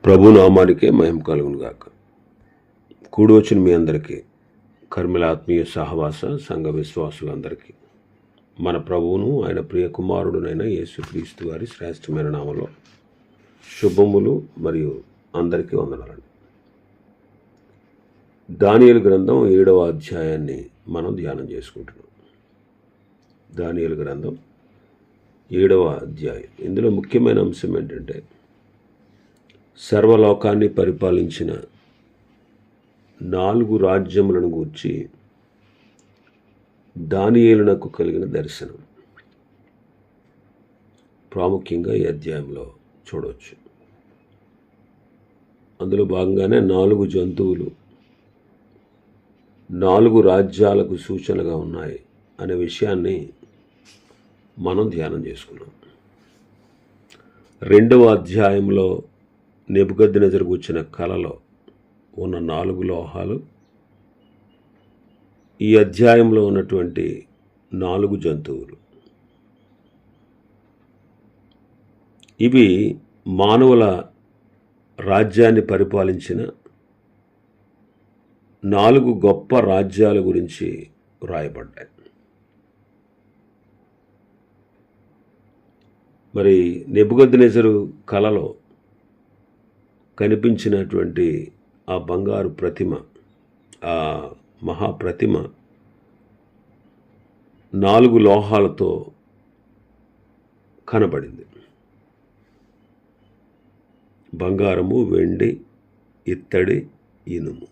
ప్రభు నామానికే మహిమ కలుగును గాక. కూడి వచ్చిన మీ అందరికీ, కర్మిల ఆత్మీయ సహవాస సంఘ విశ్వాసులందరికీ మన ప్రభువును ఆయన ప్రియ కుమారుడునైన యేసుక్రీస్తు వారి శ్రేష్టమైన నామంలో శుభములు మరియు అందరికీ వందనాలండి. దానియేలు గ్రంథం 7వ అధ్యాయాన్ని మనం ధ్యానం చేసుకుంటున్నాం. దానియేలు గ్రంథం 7వ అధ్యాయం. ఇందులో ముఖ్యమైన అంశం ఏంటంటే, సర్వలోకాన్ని పరిపాలించిన 4 రాజ్యములను గూర్చి దానియేలునకు కలిగిన దర్శనం ప్రాముఖ్యంగా ఈ అధ్యాయంలో చూడవచ్చు. అందులో భాగంగానే 4 జంతువులు 4 రాజ్యాలకు సూచనగా ఉన్నాయి అనే విషయాన్ని మనం ధ్యానం చేసుకున్నాం. 2వ అధ్యాయంలో నెబుకద్నెజరు కూర్చున్న కలలో ఉన్న 4 లోహాలు, ఈ అధ్యాయంలో ఉన్నటువంటి 4 జంతువులు, ఇవి మానవుల రాజ్యాన్ని పరిపాలించిన 4 గొప్ప రాజ్యాల గురించి వ్రాయబడ్డాయి. మరి నెబుకద్నెజరు కలలో కనిపించినటువంటి ఆ బంగారు ప్రతిమ, ఆ మహాప్రతిమ 4 లోహాలతో కనబడింది. బంగారము, వెండి, ఇత్తడి, ఇనుము.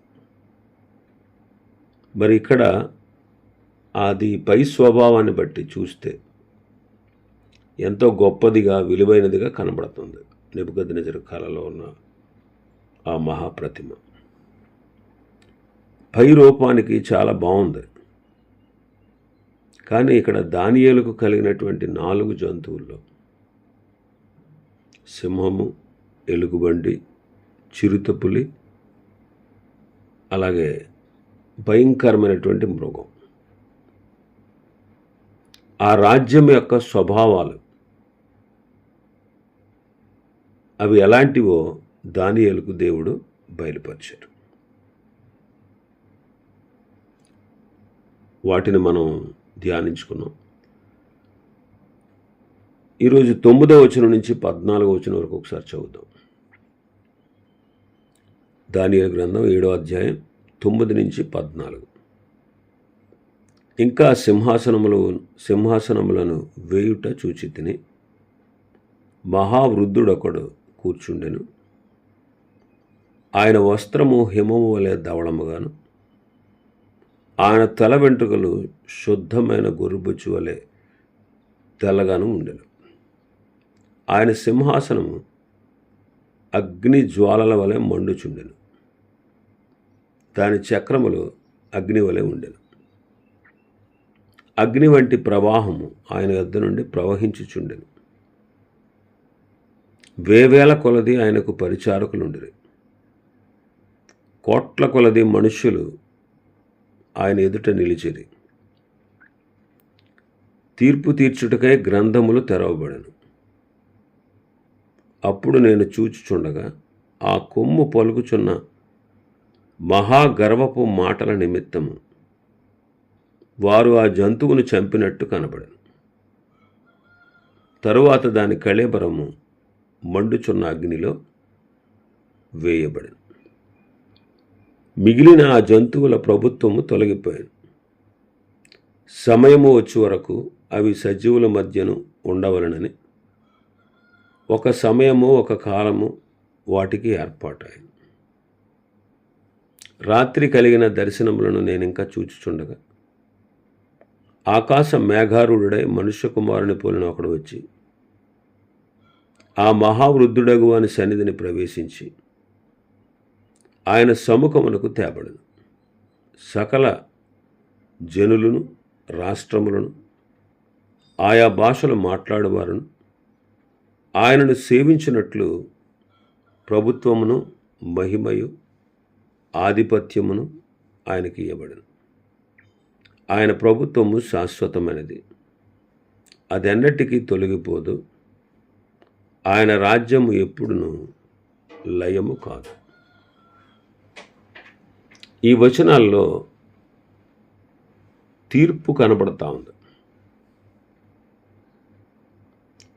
మరి ఇక్కడ అది పై స్వభావాన్ని బట్టి చూస్తే ఎంతో గొప్పదిగా, విలువైనదిగా కనబడుతుంది నెబుకద్నెజరు కలలో ఉన్న ఆ మహాప్రతిమ. పై రూపానికి చాలా బాగుంది. కానీ ఇక్కడ దానియేలుకు కలిగినటువంటి 4 జంతువుల్లో సింహము, ఎలుగుబంటి, చిరుతపులి, అలాగే భయంకరమైనటువంటి మృగం, ఆ రాజ్యం యొక్క స్వభావాలు అవి ఎలాంటివో దానియేలుకు దేవుడు బయలుపరిచారు. వాటిని మనం ధ్యానించుకున్నాం. ఈరోజు 9వ వచనం నుంచి 14వ వచనం వరకు ఒకసారి చదువుదాం. దానియేలు గ్రంథం 7వ అధ్యాయం 9 నుంచి 14. ఇంకా సింహాసనములను వేయుట చూచితిని. మహావృద్ధుడొకడు కూర్చుండెను. ఆయన వస్త్రము హిమము వలె ధవళముగాను, ఆయన తల వెంట్రుకలు శుద్ధమైన గొర్రెబొచ్చు వలె తెల్లగాను ఉండెను. ఆయన సింహాసనము అగ్ని జ్వాలల వలె మండుచుండెను. దాని చక్రములు అగ్ని వలె ఉండెను. అగ్ని వంటి ప్రవాహము ఆయన యొద్ద నుండి ప్రవహించుచుండెను. వేవేల కొలది ఆయనకు పరిచారకులుండిరి. కోట్ల కొలది మనుష్యులు ఆయన ఎదుట నిలిచిరి. తీర్పు తీర్చుటకై గ్రంథములు తెరవబడెను. అప్పుడు నేను చూచుచుండగా ఆ కొమ్ము పలుకుచున్న మహాగర్వపు మాటల నిమిత్తము వారు ఆ జంతువును చంపినట్టు కనబడెను. తరువాత దాని కళేబరము మండుచున్న అగ్నిలో వేయబడెను. మిగిలిన ఆ జంతువుల ప్రభుత్వము తొలగిపోయాను. సమయము వచ్చే వరకు అవి సజీవుల మధ్యను ఉండవలనని ఒక సమయము, ఒక కాలము వాటికి ఏర్పాటాయి. రాత్రి కలిగిన దర్శనములను నేను ఇంకా చూచుచుండగా ఆకాశ మేఘారూఢుడై మనుష్య కుమారుని పోలిన ఒకడు వచ్చి ఆ మహావృద్ధుడగు అని సన్నిధిని ప్రవేశించి ఆయన సముఖమునకు తేబడెను. సకల జనులను, రాష్ట్రములను, ఆయా భాషలు మాట్లాడేవారును ఆయనను సేవించినట్లు ప్రభుత్వమును, మహిమయు, ఆధిపత్యమును ఆయనకి ఇవ్వబడెను. ఆయన ప్రభుత్వము శాశ్వతమైనది, అదెన్నటికీ తొలగిపోదు. ఆయన రాజ్యము ఎప్పుడును లయము కాదు. ఈ వచనాల్లో తీర్పు కనబడతా ఉంది.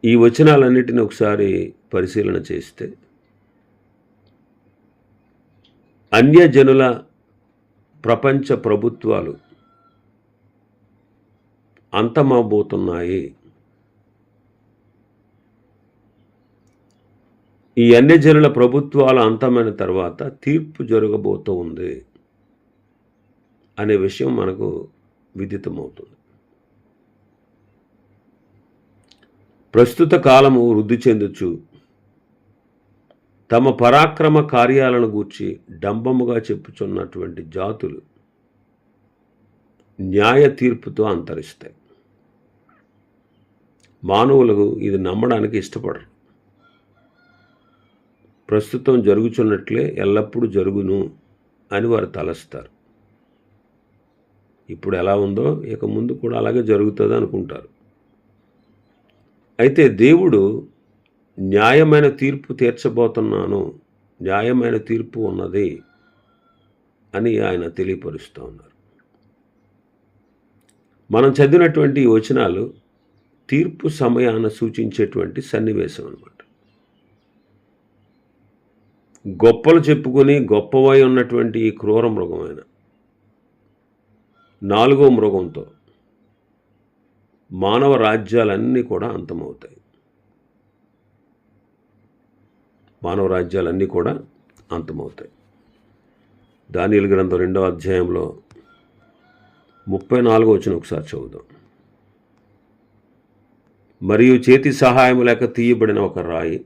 ఈ వచనాలన్నిటిని ఒకసారి పరిశీలన చేస్తే అన్యజనుల ప్రపంచ ప్రభుత్వాలు అంతమవబోతున్నాయి. ఈ అన్యజనుల ప్రభుత్వాలు అంతమైన తర్వాత తీర్పు జరగబోతూ ఉంది అనే విషయం మనకు విదితమవుతుంది. ప్రస్తుత కాలము వృద్ధి చెందుచు తమ పరాక్రమ కార్యాలను గూర్చి డంబముగా చెప్పుచున్నటువంటి జాతులు న్యాయ తీర్పుతో అంతరిస్తాయి. మానవులకు ఇది నమ్మడానికి ఇష్టపడరు. ప్రస్తుతం జరుగుచున్నట్లే ఎల్లప్పుడూ జరుగును అని వారు తలస్తారు. ఇప్పుడు ఎలా ఉందో ఇక ముందు కూడా అలాగే జరుగుతుంది అనుకుంటారు. అయితే దేవుడు న్యాయమైన తీర్పు తీర్చబోతున్నాను, న్యాయమైన తీర్పు ఉన్నది అని ఆయన తెలియపరుస్తూ ఉన్నారు. మనం చదివినటువంటి ఈ వచనాలు తీర్పు సమయాన్ని సూచించేటువంటి సన్నివేశం అన్నమాట. గొప్పలు చెప్పుకొని గొప్పవై ఉన్నటువంటి ఈ క్రూర మృగమైన 4వ మృగంతో మానవ రాజ్యాలన్నీ కూడా అంతమవుతాయి. మానవ రాజ్యాలన్నీ కూడా అంతమవుతాయి. దానియేలు గ్రంథం 2వ అధ్యాయంలో 34వ వచనం ఒకసారి చదువుదాం. మరియు చేతి సహాయం లేక తీయబడిన ఒక రాయి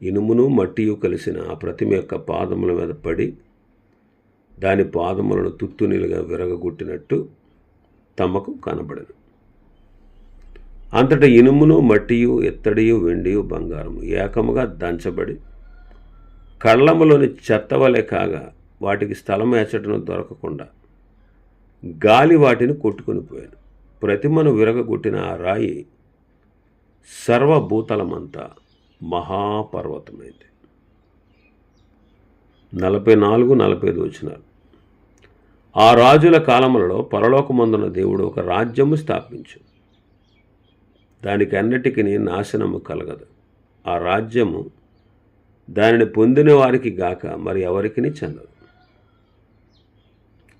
ఇనుమును మట్టియు కలిసిన ఆ ప్రతిమ యొక్క పాదముల మీద పడి దాని పాదములను తుత్తునీలుగా విరగగొట్టినట్టు తమకు కనబడను. అంతటా ఇనుమును మట్టియు ఎత్తడియు వెండియు బంగారము ఏకముగా దంచబడి కళ్ళములోని చెత్తవలే కాగా వాటికి స్థలం ఏచటను దొరకకుండా గాలి వాటిని కొట్టుకొని పోయాను. ప్రతిమను విరగగొట్టిన ఆ రాయి సర్వభూతలమంతా మహాపర్వతమైంది. 44-45 వచనాలు. ఆ రాజుల కాలములలో పరలోకమందున దేవుడు ఒక రాజ్యము స్థాపించు, దానికి అన్నిటికీ నాశనము కలగదు. ఆ రాజ్యము దానిని పొందిన వారికి గాక మరి ఎవరికి చెందదు.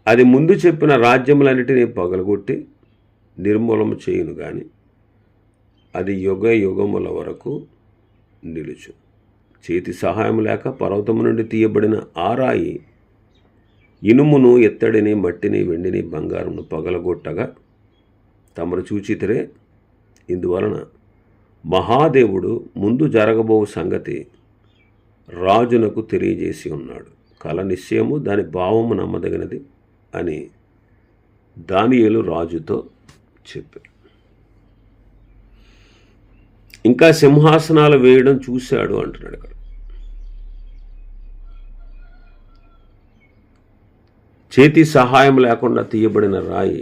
అది ముందు చెప్పిన రాజ్యములన్నిటినీ పగలగొట్టి నిర్మూలము చేయును గాని అది యుగ యుగముల వరకు నిలుచు. చేతి సహాయం లేక పర్వతము నుండి తీయబడిన ఆ రాయి ఇనుమును ఎత్తడిని మట్టిని వెండిని బంగారమును పగలగొట్టగా తమరు చూచితిరే. ఇందువలన మహాదేవుడు ముందు జరగబో సంగతి రాజునకు తెలియజేసి ఉన్నాడు. కల నిశ్చయము దాని భావము నమ్మదగినది అని దానియేలు రాజుతో చెప్పారు. ఇంకా సింహాసనాలు వేయడం చూశాడు అంటున్నాడు ఇక్కడ. చేతి సహాయం లేకుండా తీయబడిన రాయి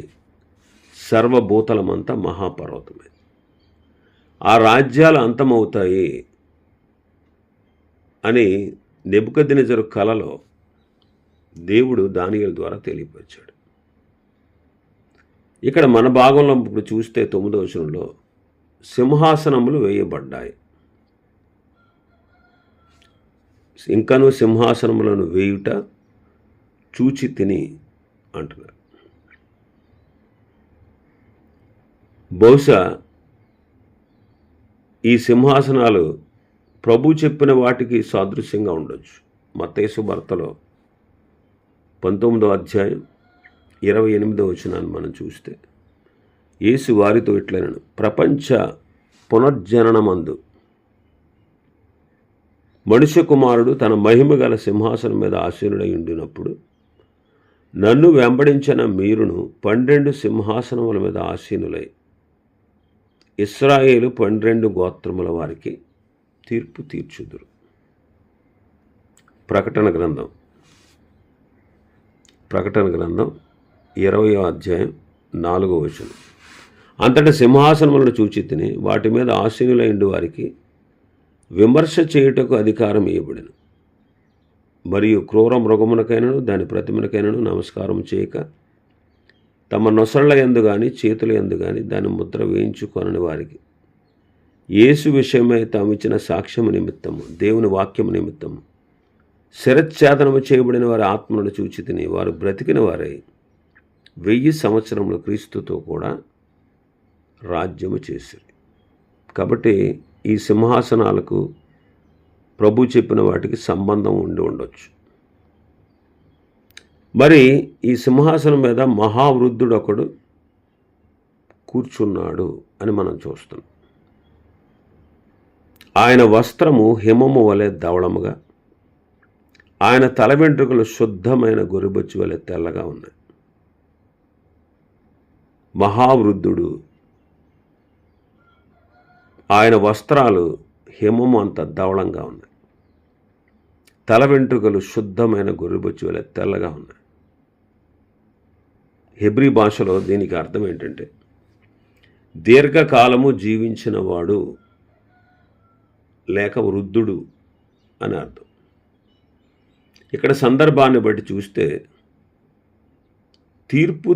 సర్వభూతలమంతా మహాపర్వతమే. ఆ రాజ్యాలు అంతమవుతాయి అని నెబుకద్నెజరు కలలో దేవుడు దానియేలు ద్వారా తెలియపరిచాడు. ఇక్కడ మన భాగంలో ఇప్పుడు చూస్తే 9వ వచనంలో సింహాసనములు వేయబడ్డాయి. ఇంకను సింహాసనములను వేయుట చూచి తిని అంటున్నారు. బహుశా ఈ సింహాసనాలు ప్రభు చెప్పిన వాటికి సాదృశ్యంగా ఉండొచ్చు. మత్తయి సువార్తలో 19వ అధ్యాయం 28వ వచనాన్ని మనం చూస్తే యేసు వారితో ఇట్లనెను, ప్రపంచ పునర్జననమందు మనుష్య కుమారుడు తన మహిమ గల సింహాసనం మీద ఆసీనుడై ఉండినప్పుడు నన్ను వెంబడించిన మీరును 12 సింహాసనముల మీద ఆసీనులై ఇశ్రాయేలు 12 గోత్రముల వారికి తీర్పు తీర్చుదురు. ప్రకటన గ్రంథం 20వ అధ్యాయం 4వ వచనం. అంతటా సింహాసనములను చూచి తిని వాటి మీద ఆసీనులైండు వారికి విమర్శ చేయుటకు అధికారం ఇవ్వబడిన, మరియు క్రూర మృగమునకైనను దాని ప్రతిమనకైనను నమస్కారం చేయక తమ నొసళ్ల యందు గాని చేతుల యందు గాని దాని ముద్ర వేయించుకొనని వారికి యేసు విషయమై తాము ఇచ్చిన సాక్ష్యము నిమిత్తము దేవుని వాక్యము నిమిత్తము శిరచ్ఛేదనము చేయబడిన వారి ఆత్మను చూచి తిని వారు బ్రతికిన వారై 1000 సంవత్సరములు క్రీస్తుతో కూడా రాజ్యము చేసిరి. కాబట్టి ఈ సింహాసనాలకు ప్రభు చెప్పిన వాటికి సంబంధం ఉండి ఉండొచ్చు. మరి ఈ సింహాసనం మీద మహావృద్ధుడు ఒకడు కూర్చున్నాడు అని మనం చూస్తున్నాం. ఆయన వస్త్రము హిమము వలె ధవళముగా, ఆయన తల వెంట్రుకలు శుద్ధమైన గొర్రెబొచ్చు వలె తెల్లగా ఉన్నాయి. మహావృద్ధుడు, ఆయన వస్త్రాలు హిమము అంత ధవళంగా ఉన్నాయి, తల వెంట్రుకలు శుద్ధమైన గొర్రెబొచ్చు వలె తెల్లగా ఉన్నాయి. హెబ్రీ భాషలో దీనికి అర్థం ఏంటంటే దీర్ఘకాలము జీవించిన వాడు లేక వృద్ధుడు అని అర్థం. ఇక్కడ సందర్భాన్ని బట్టి చూస్తే తీర్పు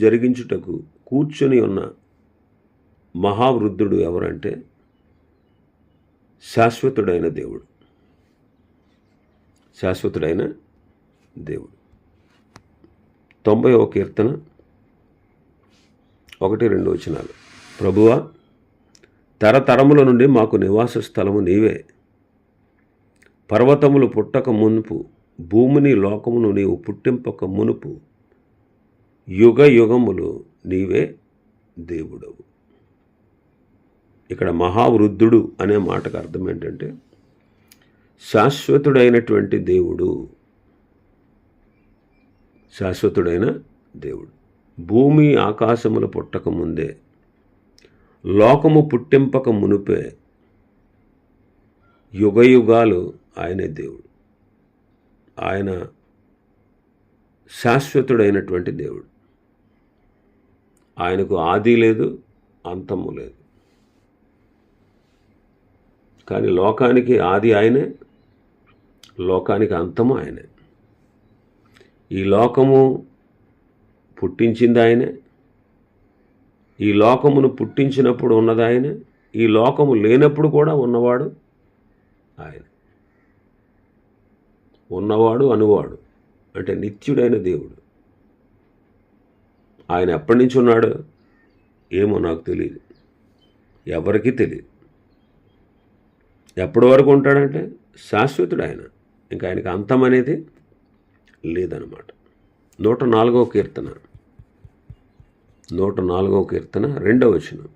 జరిగించుటకు కూర్చొని ఉన్న మహావృద్ధుడు ఎవరంటే శాశ్వతుడైన దేవుడు. శాశ్వతుడైన దేవుడు. 90వ కీర్తన 1-2 వచనాలు. ప్రభువా, తరతరముల నుండి మాకు నివాస స్థలము నీవే. పర్వతములు పుట్టక మునుపు, భూమిని లోకమును నీవు పుట్టింపక మునుపు, యుగ యుగములు నీవే దేవుడవు. ఇక్కడ మహావృద్ధుడు అనే మాటకు అర్థం ఏంటంటే శాశ్వతుడైనటువంటి దేవుడు. శాశ్వతుడైన దేవుడు. భూమి ఆకాశములు పుట్టక ముందే, లోకము పుట్టింపక మునుపే, యుగ యుగాలు ఆయనే దేవుడు. ఆయన శాశ్వతుడైనటువంటి దేవుడు. ఆయనకు ఆది లేదు, అంతము లేదు. కానీ లోకానికి ఆది ఆయనే, లోకానికి అంతము ఆయనే. ఈ లోకము పుట్టించింది ఆయనే, ఈ లోకమును పుట్టించినప్పుడు ఉన్నది ఆయనే, ఈ లోకము లేనప్పుడు కూడా ఉన్నవాడు ఆయన. ఉన్నవాడు అనువాడు అంటే నిత్యుడైన దేవుడు. ఆయన ఎప్పటి నుంచి ఉన్నాడు ఏమో నాకు తెలియదు, ఎవరికీ తెలియదు. ఎప్పటి వరకు ఉంటాడంటే శాశ్వతుడు ఆయన. ఇంకా ఆయనకి అంతం అనేది లేదన్నమాట. 104వ కీర్తన 2వ వచనం.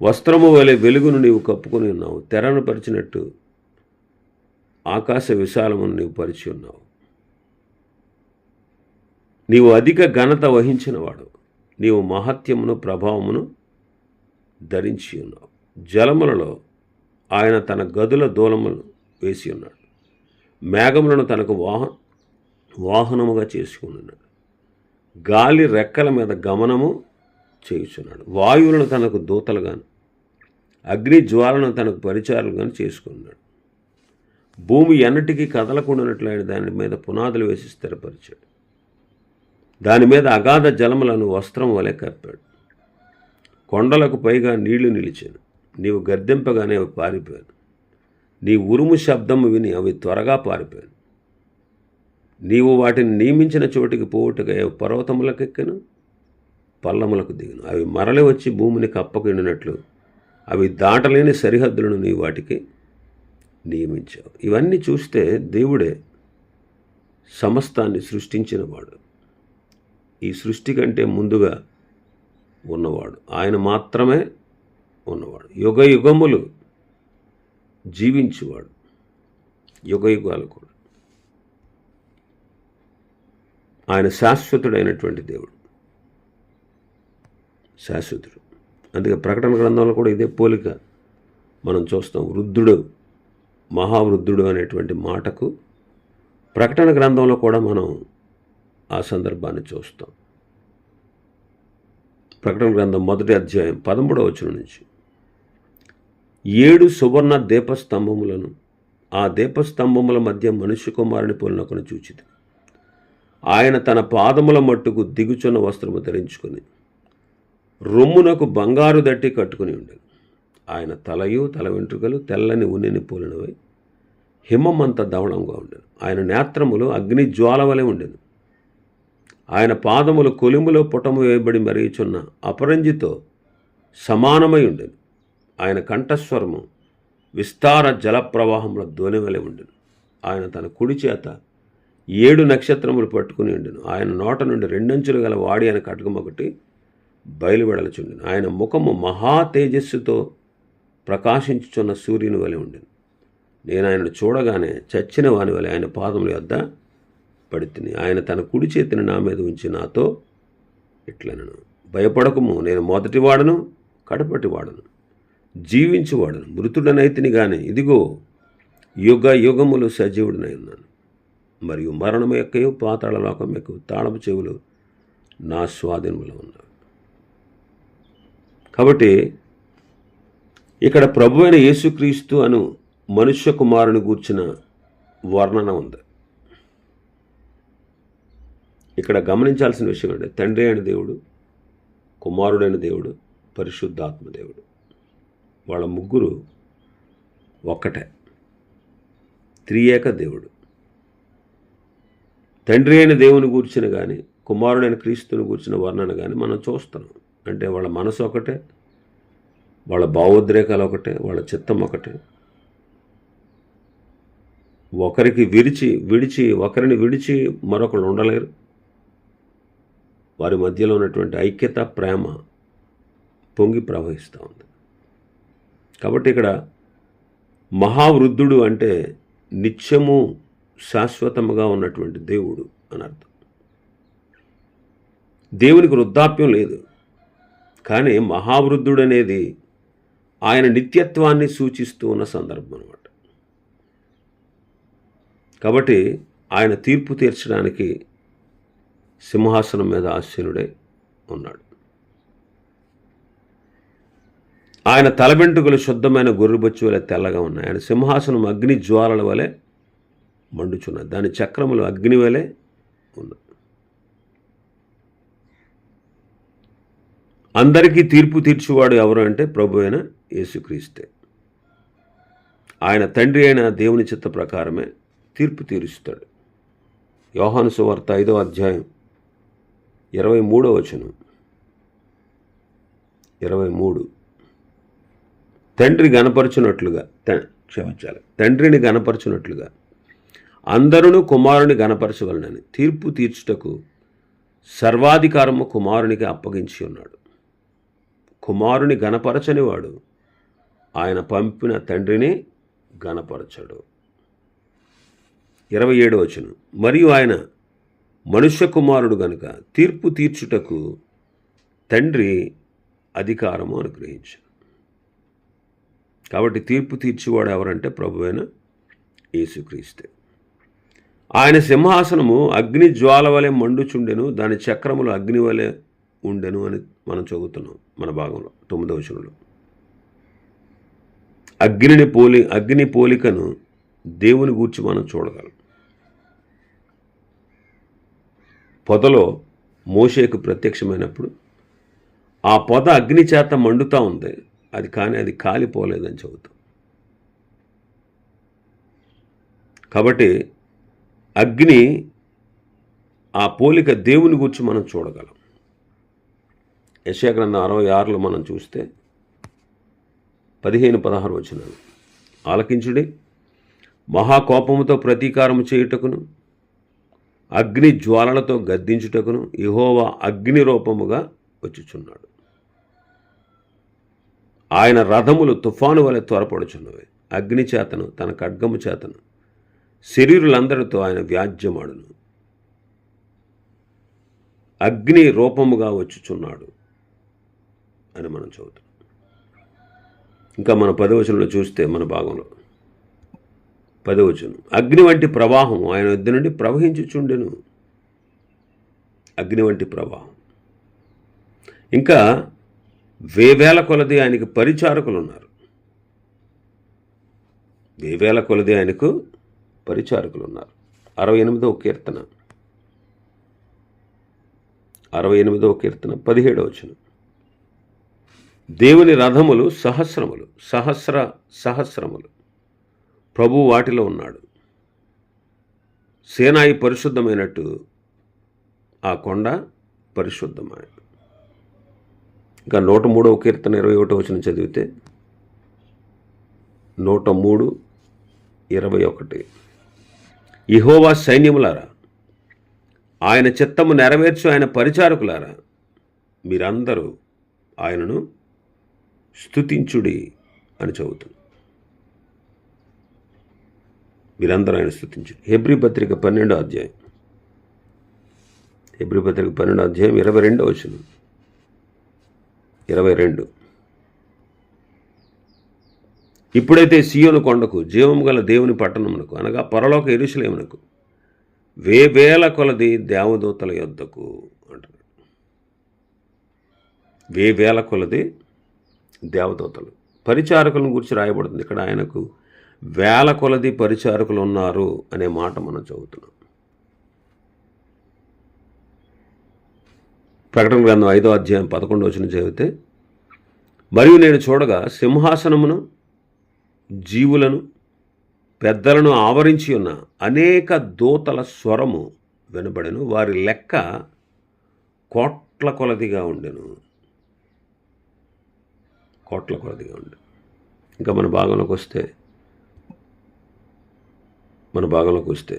వస్త్రము వలె వెలుగును నీవు కప్పుకొని ఉన్నావు, తెరను పరిచినట్టు ఆకాశ విశాలమును నీవు పరిచి ఉన్నావు. నీవు అధిక ఘనత వహించినవాడు, నీవు మహత్యమును ప్రభావమును ధరించి ఉన్నావు. జలములలో ఆయన తన గదుల దూలములను వేసి ఉన్నాడు, మేఘములను తనకు వాహనముగా చేసుకున్నాడు. గాలి రెక్కల మీద గమనము చేయుచున్నాడు. వాయువులను తనకు దూతలుగాను, అగ్ని జ్వాలను తనకు పరిచారులుగాను చేసుకున్నాడు. భూమి ఎన్నటికీ కదలకుండానట్లు ఆయన దాని మీద పునాదులు వేసి స్థిరపరిచాడు. దాని మీద అగాధ జలములను వస్త్రం వలె కప్పాడు. కొండలకు పైగా నీళ్లు నిలిచాను. నీవు గర్దింపగానే అవి పారిపోయాను. నీ ఉరుము శబ్దము విని అవి త్వరగా పారిపోయాను. నీవు వాటిని నియమించిన చోటికి పోవుటగా పర్వతములకెక్కను, పల్లములకు దిగును. అవి మరలి వచ్చి భూమిని కప్పకుండినట్లు అవి దాటలేని సరిహద్దులను నీ వాటికి నియమించావు. ఇవన్నీ చూస్తే దేవుడే సమస్తాన్ని సృష్టించినవాడు. ఈ సృష్టి కంటే ముందుగా ఉన్నవాడు ఆయన మాత్రమే ఉన్నవాడు. యుగ యుగములు జీవించువాడు, యుగ యుగాలు కూడా. ఆయన శాశ్వతుడైనటువంటి దేవుడు, శాశ్వతుడు. అందుకే ప్రకటన గ్రంథంలో కూడా ఇదే పోలిక మనం చూస్తాం. వృద్ధుడు, మహావృద్ధుడు అనేటువంటి మాటకు ప్రకటన గ్రంథంలో కూడా మనం ఆ సందర్భాన్ని చూస్తాం. ప్రకటన గ్రంథం 1వ అధ్యాయం 13వ వచనం నుంచి 7 సువర్ణ దీపస్తంభములను, ఆ దీపస్తంభముల మధ్య మనుష్య కుమారుని పోలినొకను చూచితి. ఆయన తన పాదముల మట్టుకు దిగుచున్న వస్త్రము ధరించుకుని రొమ్మునకు బంగారు దట్టి కట్టుకుని ఉండెను. ఆయన తలయు తల వెంట్రుకలు తెల్లని ఉన్నిని పోలినవై హిమమంత ధవళంగా ఉండెను. ఆయన నేత్రములు అగ్ని జ్వాల వలె ఉండెను. ఆయన పాదములు కొలిములో పుటము వేయబడి మరియుచున్న అపరంజితో సమానమై ఉండెను. ఆయన కంఠస్వరము విస్తార జల ప్రవాహంలో ధ్వనివలె ఉండెను. ఆయన తన కుడి చేత 7 నక్షత్రములు పట్టుకుని ఉండెను. ఆయన నోట నుండి 2 అంచులు గల వాడి అని ఖడ్గం ఒకటి బయలువెడలుచుండెను. ఆయన ముఖము మహా తేజస్సుతో ప్రకాశించుచున్న సూర్యుని వలె ఉండెను. నేను ఆయనను చూడగానే చచ్చిన వాని వలె ఆయన పాదముల యొద్ద పడితిని. ఆయన తన కుడి చేతిని నా మీద ఉంచి నాతో ఇట్లనను, భయపడకము, నేను మొదటివాడను కడపటివాడను, జీవించువాడను, మృతుడనైతిని గాని ఇదిగో యుగ యుగములు సజీవుడినై ఉన్నాను. మరియు మరణము యొక్కయు పాతాళ లోకం యొక్క తాళపు చెవులు నా స్వాధీనములో ఉన్నవి. కాబట్టి ఇక్కడ ప్రభువైన యేసుక్రీస్తు అను మనుష్య కుమారుని గూర్చిన వర్ణన ఉంది. ఇక్కడ గమనించాల్సిన విషయం అంటే తండ్రి అయిన దేవుడు, కుమారుడైన దేవుడు, పరిశుద్ధాత్మ దేవుడు, వాళ్ళ ముగ్గురు ఒక్కటే, త్రియేక దేవుడు. తండ్రి అయిన దేవుని గూర్చిన కానీ కుమారుడైన క్రీస్తుని గూర్చిన వర్ణన కానీ మనం చూస్తున్నాం. అంటే వాళ్ళ మనసు ఒకటే, వాళ్ళ భావోద్రేకాలు ఒకటే, వాళ్ళ చిత్తం ఒకటే. ఒకరికి ఒకరిని విడిచి మరొకరు ఉండలేరు. వారి మధ్యలో ఉన్నటువంటి ఐక్యత, ప్రేమ పొంగి ప్రవహిస్తూ ఉంది. కాబట్టి ఇక్కడ మహావృద్ధుడు అంటే నిత్యము శాశ్వతముగా ఉన్నటువంటి దేవుడు అని అర్థం. దేవునికి వృద్ధాప్యం లేదు, కానీ మహావృద్ధుడు అనేది ఆయన నిత్యత్వాన్ని సూచిస్తూ ఉన్న సందర్భం అన్నమాట. కాబట్టి ఆయన తీర్పు తీర్చడానికి సింహాసనం మీద ఆసీనుడై ఉన్నాడు. ఆయన తల వెంట్రుకలు శుద్ధమైన గొర్రెబొచ్చు వలె తెల్లగా ఉన్నాయి. ఆయన సింహాసనం అగ్ని జ్వాలల వలె మండుచున్నది, దాని చక్రములు అగ్ని వలె ఉన్నాయి. అందరికీ తీర్పు తీర్చువాడు ఎవరు అంటే ప్రభు అయిన యేసుక్రీస్తే. ఆయన తండ్రి అయిన దేవుని చిత్త ప్రకారమే తీర్పు తీరుస్తాడు. యోహాను సువార్త 5వ అధ్యాయం 23వ వచనం, 23, తండ్రిని గనపరచునట్లుగా అందరూ కుమారుని గనపరచవలనని తీర్పు తీర్చుటకు సర్వాధికారము కుమారునికి అప్పగించి ఉన్నాడు. కుమారుని గనపరచని వాడు ఆయన పంపిన తండ్రిని గనపరచడు. 27వ వచనం, మరియు ఆయన మనుష్య కుమారుడు గనుక తీర్పు తీర్చుటకు తండ్రి అధికారము అనుగ్రహించాడు. కాబట్టి తీర్పు తీర్చేవాడు ఎవరంటే ప్రభువైన యేసుక్రీస్తే. ఆయన సింహాసనము అగ్ని జ్వాల వలె మండుచుండెను, దాని చక్రములు అగ్ని వలె ఉండెను అని మనం చదువుతున్నాం మన భాగంలో 9వ వచనంలో. అగ్ని పోలికను దేవుని గూర్చి మనం చూడగలం. పొదలో మోషేకు ప్రత్యక్షమైనప్పుడు ఆ పొద అగ్ని చేత మండుతూ ఉంది, కానీ అది కాలిపోలేదని చెబుతాం. కాబట్టి అగ్ని ఆ పోలిక దేవుని గురించి మనం చూడగలం. యెషయా గ్రంథం 66లో మనం చూస్తే 15-16 వచనాలు, ఆలకించుడి, మహాకోపముతో ప్రతీకారము చేయుటకును అగ్ని జ్వాలలతో గద్దించుటకును యెహోవా అగ్ని రూపముగా వచ్చుచున్నాడు. ఆయన రథములు తుఫాను వలె త్వరపడుచున్నవి. అగ్ని చేతను తన ఖడ్గము చేతను శరీరులందరితో ఆయన వ్యాజ్యమాడును. అగ్ని రూపముగా వచ్చుచున్నాడు అని మనం చదువుతాం. ఇంకా మన 10వ వచనంలో చూస్తే మన భాగంలో 10వ వచనం, అగ్ని వంటి ప్రవాహం ఆయన వద్ద నుండి ప్రవహించుచుండెను. అగ్ని వంటి ప్రవాహం. ఇంకా వేవేల కొలది ఆయనకి పరిచారకులు ఉన్నారు. వేవేల కొలది ఆయనకు పరిచారకులు ఉన్నారు. 68వ కీర్తన 17వ వచనం. దేవుని రథములు సహస్రములు, సహస్రములు, ప్రభువు వాటిలో ఉన్నాడు. సేనాయి పరిశుద్ధమైనట్టు ఆ కొండ పరిశుద్ధమైన. ఇంకా 103వ కీర్తన 21వ వచనం చదివితే 103:21 యెహోవా సైన్యములారా, ఆయన చిత్తము నెరవేర్చు ఆయన పరిచారకులారా, మీరందరూ ఆయనను స్తుతించుడి అని చదువుతుంది. మీరందరూ ఆయన స్తుతించుడి. హెబ్రీ పత్రిక 12వ అధ్యాయం 22వ వచనం 22. ఇప్పుడైతే సీయోను కొండకు, జీవము గల దేవుని పట్టణమునకు, అనగా పరలోక యెరూషలేమునకు వేవేల కొలది దేవదూతల యొద్దకు అంటున్నాడు. వేవేల కొలది దేవదూతలు, పరిచారకులను గురించి రాయబడుతుంది. ఇక్కడ ఆయనకు వేల కొలది పరిచారకులు ఉన్నారు అనే మాట మనం చదువుతున్నాం. ప్రకటన గ్రంథం 5వ అధ్యాయం 11వ వచనం చదివితే, మరియు నేను చూడగా సింహాసనమును, జీవులను, పెద్దలను ఆవరించి ఉన్న అనేక దూతల స్వరము వినబడెను. వారి లెక్క కోట్ల కొలదిగా ఉండెను. ఇంకా మన భాగంలోకి వస్తే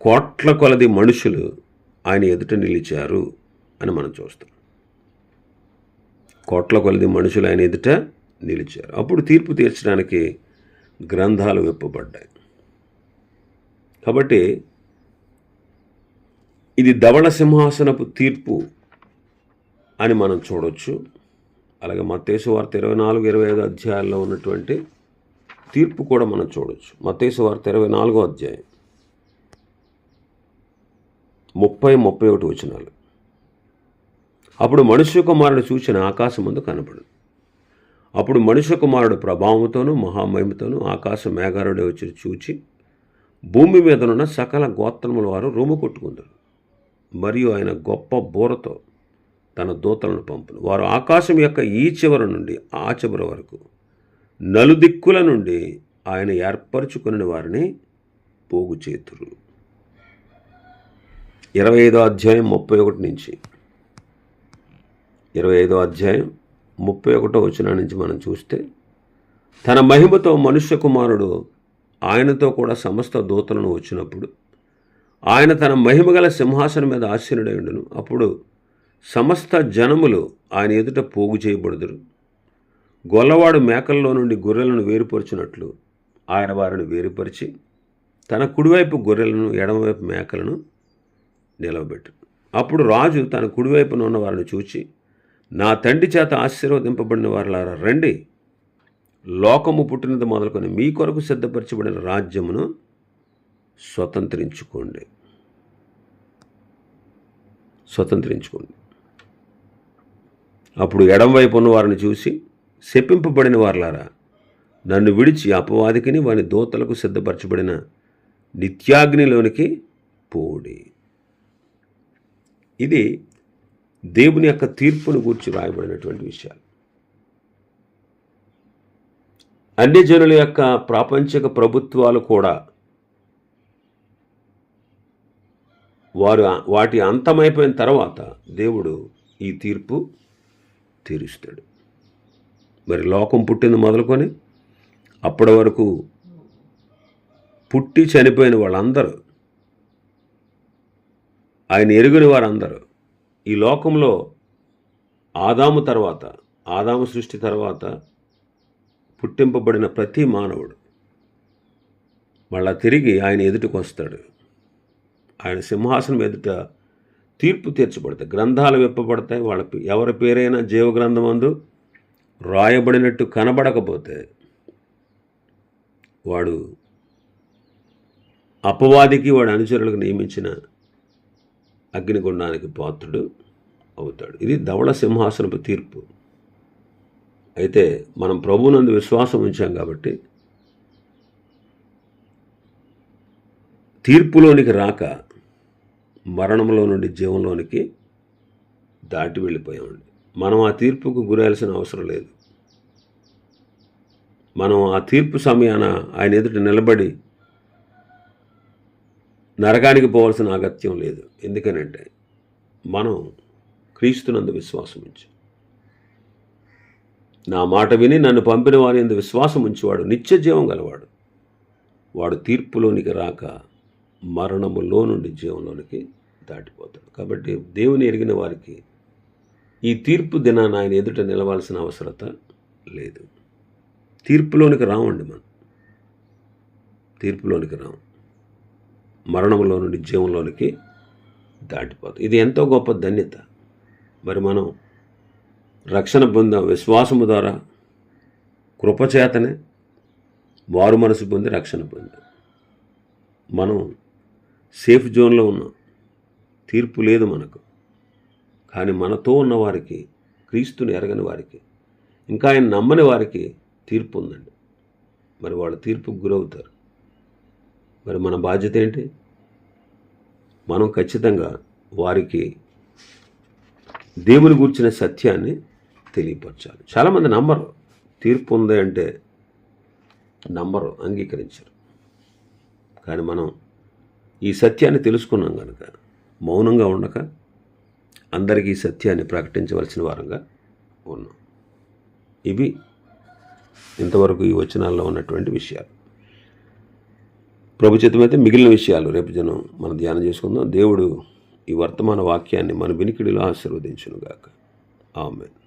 కోట్ల కొలది మనుషులు ఆయన ఎదుట నిలిచారు అని మనం చూస్తాం. కోట్ల కొలది మనుషులు ఆయన ఎదుట నిలిచారు. అప్పుడు తీర్పు తీర్చడానికి గ్రంథాలు విప్పబడ్డాయి. కాబట్టి ఇది ధవళ సింహాసనపు తీర్పు అని మనం చూడవచ్చు. అలాగే మత్తయి సువార్త 24-25 అధ్యాయాల్లో ఉన్నటువంటి తీర్పు కూడా మనం చూడవచ్చు. మత్తయి సువార్త 24వ అధ్యాయం 30-31 వచనాలు. అప్పుడు మనుష్య కుమారుడు చూచిన ఆకాశమందు కనబడు. అప్పుడు మనుష్య కుమారుడు ప్రభావంతోనూ మహామహిమతోనూ ఆకాశ మేఘారుడే వచ్చి చూచి భూమి మీదనున్న సకల గోత్రముల వారు రొమ్ము కొట్టుకుందరు. మరియు ఆయన గొప్ప బూరతో తన దూతలను పంపును. వారు ఆకాశం యొక్క ఈ చివరి నుండి ఆ చివరి వరకు నలుదిక్కుల నుండి ఆయన ఏర్పరచుకుని వారిని పోగు చేతురు. 25వ అధ్యాయం 31 నుంచి 25వ అధ్యాయం 31వ వచనం నుంచి మనం చూస్తే, తన మహిమతో మనుష్య కుమారుడు ఆయనతో కూడా సమస్త దూతలను వచ్చినప్పుడు ఆయన తన మహిమగల సింహాసనం మీద ఆసీనుడై ఉండును. అప్పుడు సమస్త జనములు ఆయన ఎదుట పోగు చేయబడుదురు. గొల్లవాడు మేకల్లో నుండి గొర్రెలను వేరుపరచినట్లు ఆయన వారిని వేరుపరిచి తన కుడివైపు గొర్రెలను, ఎడమవైపు మేకలను నిలవబెట్టు. అప్పుడు రాజు తన కుడివైపున ఉన్న వారిని చూచి, నా తండ్రి చేత ఆశీర్వదింపబడిన వారులారా రండి, లోకము పుట్టినది మొదలుకొని మీ కొరకు సిద్ధపరచబడిన రాజ్యమును స్వతంత్రించుకోండి. అప్పుడు ఎడంవైపు ఉన్న వారిని చూసి, శపింపబడిన వారులారా, నన్ను విడిచి అపవాదికిని వాని దూతలకు సిద్ధపరచబడిన నిత్యాగ్నిలోనికి పోడి. ఇది దేవుని యొక్క తీర్పును గూర్చి రాయబడినటువంటి విషయాలు. అన్ని జనుల యొక్క ప్రాపంచిక ప్రభుత్వాలు కూడా వాటి అంతమైపోయిన తర్వాత దేవుడు ఈ తీర్పు తీరుస్తాడు. మరి లోకం పుట్టింది మొదలుకొని అప్పటి వరకు పుట్టి చనిపోయిన వాళ్ళందరూ, ఆయన ఎరుగని వారందరూ, ఈ లోకంలో ఆదాము సృష్టి తర్వాత పుట్టింపబడిన ప్రతి మానవుడు మళ్ళా తిరిగి ఆయన ఎదుటికి వస్తాడు. ఆయన సింహాసనం ఎదుట తీర్పు తీర్చబడతాయి, గ్రంథాలు విప్పబడతాయి. ఎవరి పేరైనా జీవగ్రంథమందు రాయబడినట్టు కనబడకపోతే వాడు అపవాదికి, వాడి అనుచరులకు నియమించిన అగ్నిగుండానికి పాత్రుడు అవుతాడు. ఇది ధవళ సింహాసనపు తీర్పు. అయితే మనం ప్రభువునందు విశ్వాసం ఉంచాం కాబట్టి తీర్పులోనికి రాక మరణంలో నుండి జీవంలోనికి దాటి వెళ్ళిపోయామండి. మనం ఆ తీర్పుకు గురాల్సిన అవసరం లేదు. మనం ఆ తీర్పు సమయాన ఆయన ఎదుట నిలబడి నరకానికి పోవాల్సిన అగత్యం లేదు. ఎందుకనంటే మనం క్రీస్తునందు విశ్వాసం ఉంచి, నా మాట విని నన్ను పంపిన వారి యందు విశ్వాసం ఉంచేవాడు నిత్య జీవం గలవాడు. వాడు తీర్పులోనికి రాక మరణములో నుండి జీవంలోనికి దాటిపోతాడు. కాబట్టి దేవుని ఎరిగిన వారికి ఈ తీర్పు దినాన ఆయన ఎదుట నిలవాల్సిన అవసరత లేదు. తీర్పులోనికి రావండి. మనం తీర్పులోనికి రాము, మరణంలో నుండి జీవంలోనికి దాటిపోతాం. ఇది ఎంతో గొప్ప ధన్యత. మరి మనం రక్షణ పొందాం విశ్వాసము ద్వారా, కృపచేతనే మారు మనసు పొంది రక్షణ పొందాం. మనం సేఫ్ జోన్లో ఉన్నాం, తీర్పు లేదు మనకు. కానీ మనతో ఉన్న వారికి, క్రీస్తుని ఎరగని వారికి, ఇంకా ఆయన నమ్మని వారికి తీర్పు ఉందండి. మరి వాళ్ళు తీర్పుకు గురవుతారు. మరి మన బాధ్యత ఏంటి? మనం ఖచ్చితంగా వారికి దేవుని గురించిన సత్యాన్ని తెలియపరచాలి. చాలామంది నమ్మరు, తీర్పు ఉంది అంటే నమ్మరు, అంగీకరించరు. కానీ మనం ఈ సత్యాన్ని తెలుసుకున్నాం కనుక మౌనంగా ఉండక అందరికీ ఈ సత్యాన్ని ప్రకటించవలసిన వారంగా ఉన్నాం. ఇవి ఇంతవరకు ఈ వచనాల్లో ఉన్నటువంటి విషయాలు. ప్రభు చిత్తమైతే మిగిలిన విషయాలు రేపు జనం మనం ధ్యానం చేసుకుందాం. దేవుడు ఈ వర్తమాన వాక్యాన్ని మన వినికిడిలో ఆశీర్వదించునుగాక. ఆమేన్.